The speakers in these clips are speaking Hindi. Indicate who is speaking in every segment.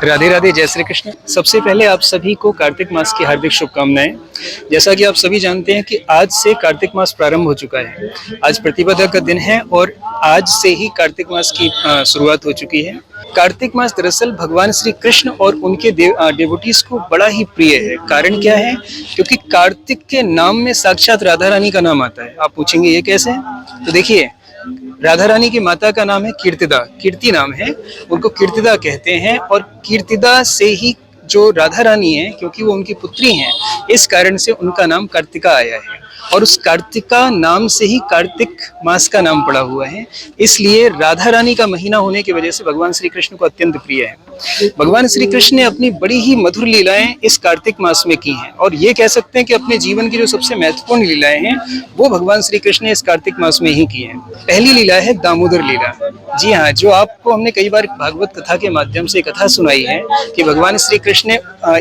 Speaker 1: राधे राधे, जय श्री कृष्ण। सबसे पहले आप सभी को कार्तिक मास की हार्दिक शुभकामनाएं। जैसा कि आप सभी जानते हैं कि आज से कार्तिक मास प्रारंभ हो चुका है। आज प्रतिपदा का दिन है और आज से ही कार्तिक मास की शुरुआत हो चुकी है। कार्तिक मास दरअसल भगवान श्री कृष्ण और उनके डेवोटीज को बड़ा ही प्रिय है। कारण क्या है? क्योंकि कार्तिक के नाम में साक्षात राधा रानी का नाम आता है। आप पूछेंगे ये कैसे? तो देखिए, राधा रानी की माता का नाम है कीर्तिदा, कीर्ति नाम है, उनको कीर्तिदा कहते हैं। और कीर्तिदा से ही जो राधा रानी है, क्योंकि वो उनकी पुत्री हैं, इस कारण से उनका नाम कार्तिका आया है। और उस कार्तिका नाम से ही कार्तिक मास का नाम पड़ा हुआ है। इसलिए राधा रानी का महीना होने की वजह से भगवान श्री कृष्ण को अत्यंत प्रिय है। भगवान श्री कृष्ण ने अपनी बड़ी ही मधुर लीलाएं इस कार्तिक मास में की हैं। और ये कह सकते हैं कि अपने जीवन की जो सबसे महत्वपूर्ण लीलाएं हैं वो भगवान श्री कृष्ण ने इस कार्तिक मास में ही की हैं। पहली लीला है दामोदर लीला। जी हाँ, जो आपको हमने कई बार भागवत कथा के माध्यम से कथा सुनाई है कि भगवान श्री कृष्ण ने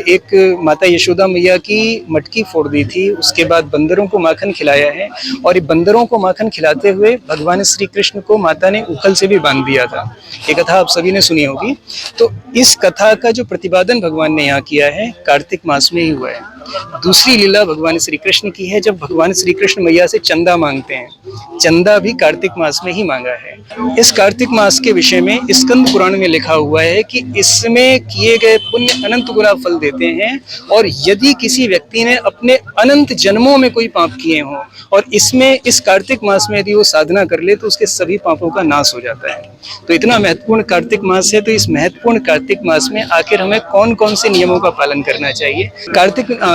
Speaker 1: एक माता यशोदा मैया की मटकी फोड़ दी थी, उसके बाद बंदरों को माखन खिलाया है। और ये बंदरों को माखन खिलाते हुए भगवान श्री कृष्ण को माता ने उखल से भी बांध दिया था। ये कथा आप सभी ने सुनी होगी। तो इस कथा का जो प्रतिपादन भगवान ने यहाँ किया है कार्तिक मास में ही हुआ है। दूसरी लीला भगवान श्री कृष्ण की है, जब भगवान श्री कृष्ण मैया से चंदा मांगते हैं। चंदा भी कार्तिक मास में ही मांगा है। इस कार्तिक मास के विषय में स्कंद पुराण में लिखा हुआ है कि इसमें किए गए पुण्य अनंत गुना फल देते हैं। और यदि किसी व्यक्ति ने अपने अनंत जन्मों में कोई पाप किए हों और इसमें इस कार्तिक मास में यदि वो साधना कर ले तो उसके सभी पापों का नाश हो जाता है। तो इतना महत्वपूर्ण कार्तिक मास है। तो इस महत्वपूर्ण कार्तिक मास में आखिर हमें कौन कौन से नियमों का पालन करना चाहिए?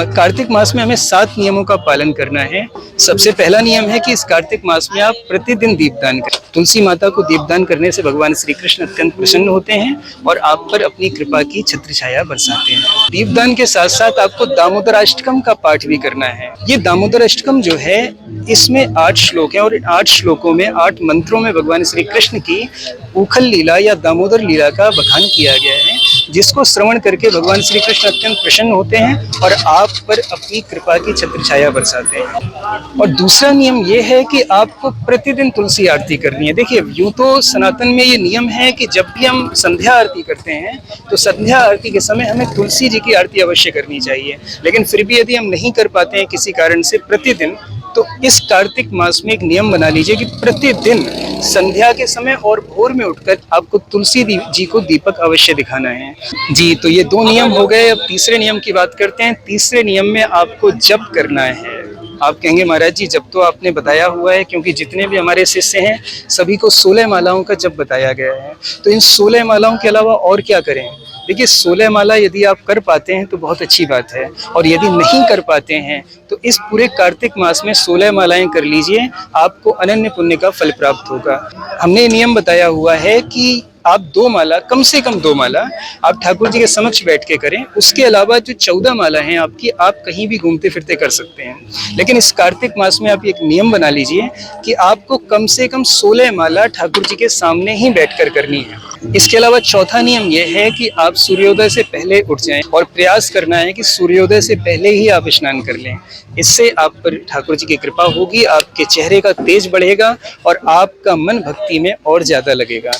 Speaker 1: कार्तिक मास में हमें 7 नियमों का पालन करना है। सबसे पहला नियम है कि इस कार्तिक मास में आप प्रतिदिन दीपदान करें। तुलसी माता को दीपदान करने से भगवान श्री कृष्ण अत्यंत प्रसन्न होते हैं और आप पर अपनी कृपा की छत्र छाया बरसाते हैं। दीपदान के साथ साथ आपको दामोदर अष्टकम का पाठ भी करना है। ये दामोदर अष्टकम जो है, इसमें 8 श्लोक हैं और 8 श्लोकों में 8 मंत्रों में भगवान श्री कृष्ण की उखल लीला या दामोदर लीला का बखान किया गया है, जिसको श्रवण करके भगवान श्री कृष्ण अत्यंत प्रसन्न होते हैं और आप पर अपनी कृपा की छत्र छाया बरसाते हैं। और दूसरा नियम ये है कि आपको प्रतिदिन तुलसी आरती करनी है। देखिए, यूं तो सनातन में ये नियम है कि जब भी हम संध्या आरती करते हैं तो संध्या आरती के समय हमें तुलसी जी की आरती अवश्य करनी चाहिए। लेकिन फिर भी यदि हम नहीं कर पाते हैं किसी कारण से प्रतिदिन, तो इस कार्तिक मास में एक नियम बना लीजिए कि प्रतिदिन संध्या के समय और भोर में उठकर आपको तुलसी जी को दीपक अवश्य दिखाना है। जी, तो ये 2 नियम हो गए। अब तीसरे नियम की बात करते हैं। तीसरे नियम में आपको जप करना है। आप कहेंगे महाराज जी, जब तो आपने बताया हुआ है, क्योंकि जितने भी हमारे शिष्य हैं सभी को 16 मालाओं का जप बताया गया है। तो इन 16 मालाओं के अलावा और क्या करें? देखिए, 16 माला यदि आप कर पाते हैं तो बहुत अच्छी बात है, और यदि नहीं कर पाते हैं तो इस पूरे कार्तिक मास में 16 मालाएं कर लीजिए, आपको अनन्य पुण्य का फल प्राप्त होगा। हमने नियम बताया हुआ है कि आप 2 माला, कम से कम 2 माला आप ठाकुर जी के समक्ष बैठ के करें। उसके अलावा जो 14 माला हैं आपकी, आप कहीं भी घूमते फिरते कर सकते हैं। लेकिन इस कार्तिक मास में आप एक नियम बना लीजिए कि आपको कम से कम 16 माला ठाकुर जी के सामने ही बैठकर करनी है। इसके अलावा चौथा नियम यह है कि आप सूर्योदय से पहले उठ जाएं और प्रयास करना है कि सूर्योदय से पहले ही आप स्नान कर लें। इससे आप पर ठाकुर जी की कृपा होगी, आपके चेहरे का तेज बढ़ेगा और आपका मन भक्ति में और ज्यादा लगेगा।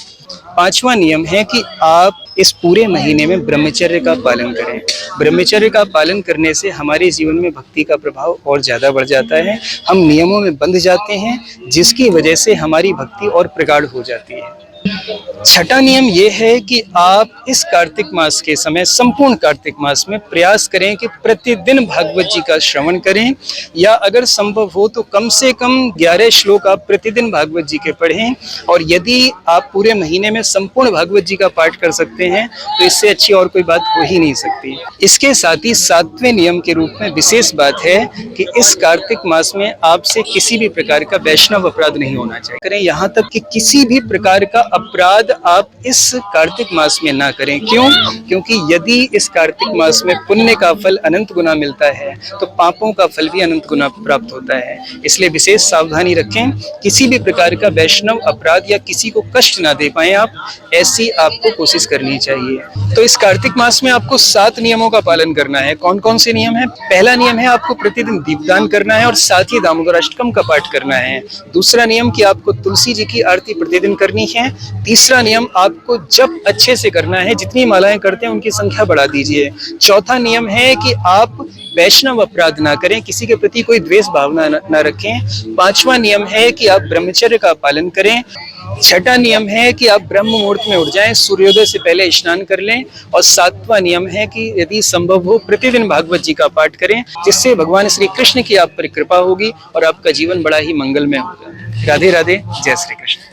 Speaker 1: 5वां नियम है कि आप इस पूरे महीने में ब्रह्मचर्य का पालन करें। ब्रह्मचर्य का पालन करने से हमारे जीवन में भक्ति का प्रभाव और ज्यादा बढ़ जाता है। हम नियमों में बंध जाते हैं, जिसकी वजह से हमारी भक्ति और प्रगाढ़ हो जाती है। 6ठा नियम ये है कि आप इस कार्तिक मास के समय, संपूर्ण कार्तिक मास में प्रयास करें कि प्रतिदिन भागवत जी का श्रवण करें, या अगर संभव हो तो कम से कम 11 श्लोक आप प्रतिदिन भागवत जी के पढ़ें। और यदि आप पूरे महीने में संपूर्ण भागवत जी का पाठ कर सकते हैं तो इससे अच्छी और कोई बात हो ही नहीं सकती। इसके साथ ही 7वें नियम के रूप में विशेष बात है कि इस कार्तिक मास में आपसे किसी भी प्रकार का वैष्णव अपराध नहीं होना चाहिए। करें यहाँ तक कि किसी भी प्रकार का अपराध आप इस कार्तिक मास में ना करें। क्यों? क्योंकि यदि इस कार्तिक मास में पुण्य का फल अनंत गुना मिलता है तो पापों का फल भी अनंत गुना प्राप्त होता है। इसलिए विशेष सावधानी रखें, किसी भी प्रकार का वैष्णव अपराध या किसी को कष्ट ना दे पाए आप, ऐसी आपको कोशिश करनी चाहिए। तो इस कार्तिक मास में आपको 7 नियमों का पालन करना है। कौन कौन से नियम है? पहला नियम है आपको प्रतिदिन दीपदान करना है और साथ ही दामोदर अष्टकम का पाठ करना है। दूसरा नियम कि आपको तुलसी जी की आरती प्रतिदिन करनी है। तीसरा नियम, आपको जब अच्छे से करना है, जितनी मालाएं करते हैं उनकी संख्या बढ़ा दीजिए। चौथा नियम है कि आप वैष्णव अपराध ना करें, किसी के प्रति कोई द्वेष भावना न रखें। पांचवा नियम है कि आप ब्रह्मचर्य का पालन करें। छठा नियम है कि आप ब्रह्म मुहूर्त में उठ जाएं, सूर्योदय से पहले स्नान कर लें। और सातवां नियम है कि यदि संभव हो प्रतिदिन भागवत जी का पाठ करें, जिससे भगवान श्री कृष्ण की आप पर कृपा होगी और आपका जीवन बड़ा ही मंगलमय होगा। राधे राधे, जय श्री कृष्ण।